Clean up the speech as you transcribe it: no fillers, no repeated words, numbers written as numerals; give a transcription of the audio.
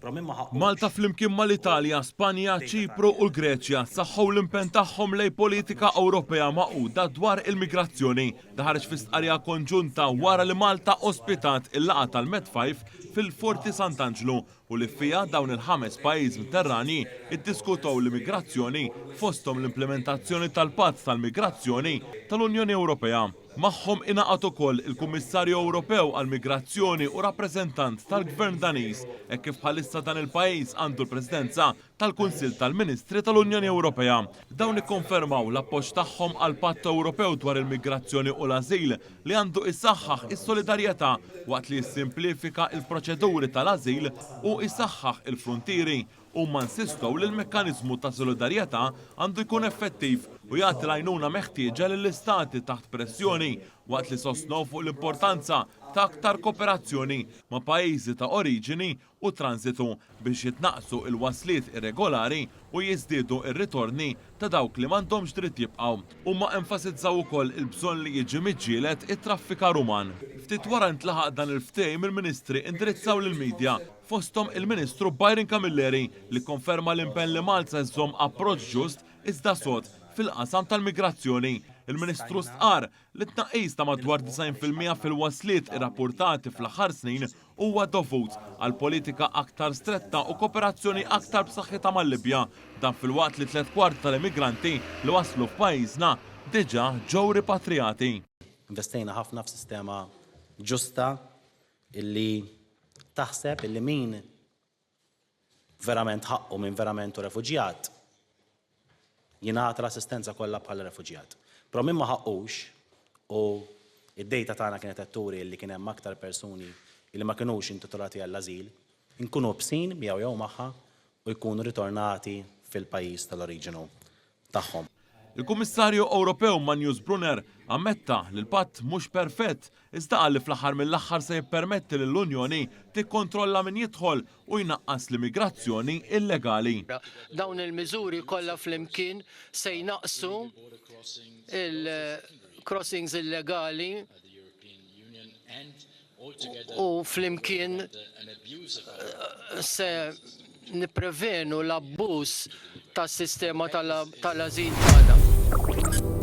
Malta flimkien mal-Italja, Spanja, Ċipru u l-Greċja saħħu l-impenn tagħhom lejn politika Ewropea maquda dwar il-migrazzjoni. Daħarġ fi stqarrija konġunta wara li Malta ospitat il-laqgħa tal-Med5 fil-Forti Sant'Angelo u li fija dawn il-5 pajjiż Mediterrani iddiskutaw l-immigrazzjoni fosthom l-implementazzjoni tal-Patt tal-Migrazzjoni tal-Unjoni Ewropea. Magħhom ingħaqad ukoll il-Kummissarju Ewropew għall-Migrazzjoni u rappreżentant tal-Gvern Daniż hekk kif bħalissa dan il-pajjiż għandu l-Presidenza tal-Kunsill tal-Ministri tal-Unjoni Ewropea. Dawn ikkonfermaw l-appoġġ tagħhom għall Patt Ewropew dwar il-migrazzjoni u l-ażil li għandu issaħħaħ is-solidarjetà waqt li jissimplifika l-proċeduri tal-ażil u jsaħħaħ il-fruntieri. Huma nsistow li l-mekkaniżmu ta' solidarjetà għandu jkun effettiv u jagħti l-għajnuna meħtieġa lill-istati taħt pressjoni waqt li sostnew fuq l-importanza ta' aktar kooperazzjoni ma' pajjiżi ta' oriġini u transitu biex jitnaqsu il-wasliet irregolari u jiżdiedu ir-ritorni ta' dawk li m'għandhomx dritt jibqgħu. Huma enfasizzaw ukoll il-bżonn li jiġi miġġieled it-traffikar uman. Ftit wara ntlaħaq dan il-ftehim il-Ministri indirizzaw lill-medja fosthom il-Ministru Byron Camilleri li konferma l-impenn li Malta żżomm approċċ ġust iżda sod fil-qasam tal-migrazzjoni. Il-Ministru stqar li tnaqqis ta' madwar 90% fil-wasliet irrappurtati fl-aħħar snin huwa dovut għal politika aktar stretta u kooperazzjoni aktar b'saħħitha mal-Libja dan filwaqt li 3/4 tal-immigranti li waslu f'pajjiżna diġà ġew ripatrijati. Investejna ħafna f'sistema ġusta illi taħseb illi min verament ħaqqu minn verament refuġjat jingħata l-assistenza kollha bħala refuġjat. Però min ma ħaqqux u id-dejta tagħna kienet qed turi li kien hemm aktar persuni li ma kinux intitolati għall-ażil, inkunu bsin miegħu jew magħha u jkunu ritornati fil-pajjiż tal-oriġinu tagħhom. Il-Kummissarju Ewropew Manjus Brunner ammetta li l-patt mhux perfett iżda qal li fl-aħħar mill-aħħar se jippermetti lill-Unjoni tikkontrolla min jidħol u jnaqqas l-immigrazzjoni illegali. Dawn il-miżuri kollha flimkien se jnaqsu il-crossings illegali u flimkien se nipprevenu l-abbuż tas-sistema tal-ażil tagħna.